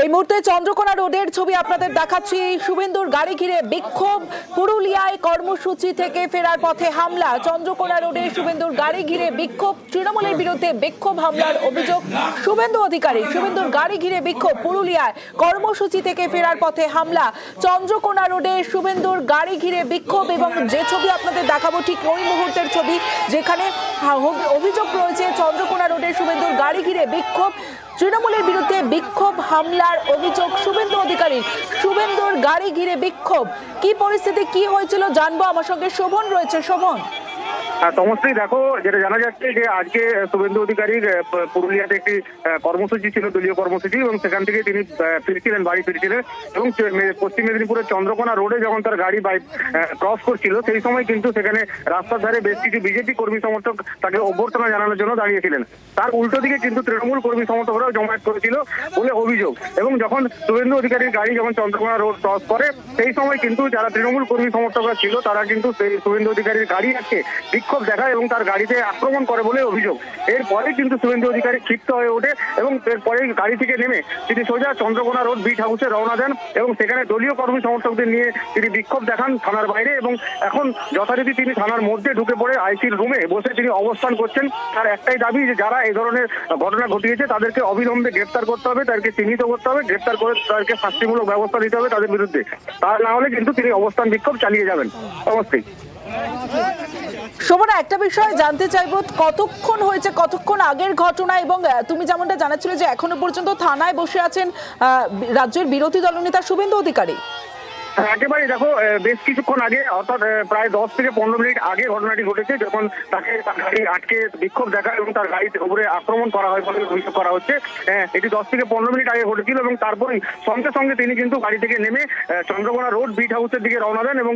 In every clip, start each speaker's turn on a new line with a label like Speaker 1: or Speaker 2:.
Speaker 1: এই মুহূর্তে চন্দ্রকোনা রোডের ছবি আপনাদের দেখাচ্ছি। শুভেন্দুর গাড়ি ঘিরে বিক্ষোভ, পুরুলিয়ায় কর্মসূচি থেকে ফেরার পথে হামলা। চন্দ্রকোনা রোডে শুভেন্দুর গাড়ি ঘিরে বিক্ষোভ, তৃণমূলের বিরুদ্ধে বিক্ষোভ হামলার অভিযোগ শুভেন্দু অধিকারী। শুভেন্দুর গাড়ি ঘিরে বিক্ষোভ, পুরুলিয়ায় কর্মসূচি থেকে ফেরার পথে হামলা। চন্দ্রকোনা রোডে শুভেন্দুর গাড়ি ঘিরে বিক্ষোভ এবং যে ছবি আপনাদের দেখাবো ঠিক ওই মুহূর্তের ছবি, যেখানে অভিযোগ রয়েছে চন্দ্রকোনা রোডে শুভেন্দুর গাড়ি ঘিরে বিক্ষোভ, তৃণমূলের বিরুদ্ধে বিক্ষোভ হামলার অভিযোগ শুভেন্দু অধিকারী। শুভেন্দুর গাড়ি ঘিরে বিক্ষোভ, কি পরিস্থিতি, কি হয়েছিল জানবো। আমার সঙ্গে শোভন রয়েছে। শোভন,
Speaker 2: সমস্তই দেখো, যেটা জানা যাচ্ছে যে আজকে শুভেন্দু অধিকারীর পুরুলিয়াতে একটি কর্মসূচি ছিল, দলীয় কর্মসূচি, এবং সেখান থেকে তিনি বাড়ি ফিরছিলেন এবং পশ্চিম মেদিনীপুরের চন্দ্রকোনা রোডে যখন তার গাড়ি ক্রস করছিল সেই সময় কিন্তু সেখানে রাস্তার ধারে বেশ কিছু বিজেপি কর্মী সমর্থক তাকে অভ্যর্থনা জানানোর জন্য দাঁড়িয়েছিলেন। তার উল্টো দিকে কিন্তু তৃণমূল কর্মী সমর্থকরাও জমায়েত করেছিল বলে অভিযোগ। এবং যখন শুভেন্দু অধিকারীর গাড়ি যখন চন্দ্রকোনা রোড ক্রস করে সেই সময় কিন্তু যারা তৃণমূল কর্মী সমর্থকরা ছিল তারা কিন্তু সেই শুভেন্দু অধিকারীর গাড়ি আজকে বিক্ষোভ দেখায় এবং তার গাড়িতে আক্রমণ করে বলে অভিযোগ। এরপরে কিন্তু শুভেন্দু অধিকারী ক্ষিপ্ত হয়ে ওঠে এবং এরপরে গাড়ি থেকে নেমে তিনি সোজা চন্দ্রকোনা রোড বিট হাউসে রওনা দেন এবং সেখানে দলীয় কর্মী সমর্থকদের নিয়ে তিনি বিক্ষোভ দেখান থানার বাইরে। এবং এখন যথারীতি তিনি থানার মধ্যে ঢুকে পড়ে আইসির রুমে বসে তিনি অবস্থান করছেন। তার একটাই দাবি যে যারা এই ধরনের ঘটনা ঘটিয়েছে তাদেরকে অবিলম্বে গ্রেপ্তার করতে হবে, তাদেরকে চিহ্নিত করতে হবে, গ্রেপ্তার করে তাদেরকে শাস্তিমূলক ব্যবস্থা নিতে হবে তাদের বিরুদ্ধে। তা না হলে কিন্তু তিনি অবস্থান বিক্ষোভ চালিয়ে যাবেন। অবশ্যই
Speaker 1: শোভনা, একটা বিষয় জানতে চাইবো, কতক্ষণ হয়েছে, কতক্ষণ আগের ঘটনা? এবং তুমি যেমনটা জানাচ্ছিলে যে এখনো পর্যন্ত থানায় বসে আছেন রাজ্যের বিরোধী দলনেতা শুভেন্দু অধিকারী।
Speaker 2: একেবারে দেখো, বেশ কিছুক্ষণ আগে, অর্থাৎ প্রায় 10 থেকে 15 মিনিট আগে ঘটনাটি ঘটেছে, যখন তাকে তার গাড়ি আটকে বিক্ষোভ দেখায় এবং তার গাড়ির উপরে আক্রমণ করা হয় বলে অভিযোগ করা হচ্ছে। এটি 10 থেকে 15 মিনিট আগে ঘটেছিল এবং তারপরেই সঙ্গে সঙ্গে তিনি কিন্তু গাড়ি থেকে নেমে চন্দ্রকোনা রোড বিট হাউসের দিকে রওনা দেন এবং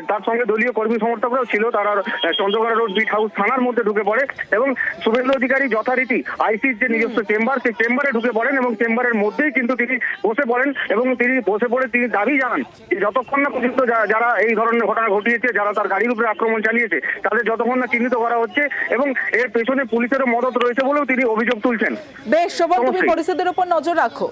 Speaker 2: তার সঙ্গে দলীয় কর্মী সমর্থকরাও ছিল। তারা চন্দ্রকোনা রোড বিট হাউস থানার মধ্যে ঢুকে পড়ে এবং শুভেন্দু অধিকারী যথারীতি আইসির যে নিজস্ব চেম্বার, সেই চেম্বারে ঢুকে পড়েন এবং চেম্বারের মধ্যেই কিন্তু তিনি বসে পড়েন এবং তিনি বসে পড়ে তিনি দাবি জানান যতক্ষণ না পর্যন্ত যারা এই ধরনের ঘটনা ঘটিয়েছে, যারা তার গাড়ির উপরে আক্রমণ চালিয়েছে, তাদের যতক্ষণ না চিহ্নিত করা হচ্ছে এবং এর পেছনে পুলিশেরও মদত রয়েছে বলেও তিনি অভিযোগ তুলছেন।
Speaker 1: বেশ শোভন, তুমি পরিস্থিতির উপর নজর রাখো।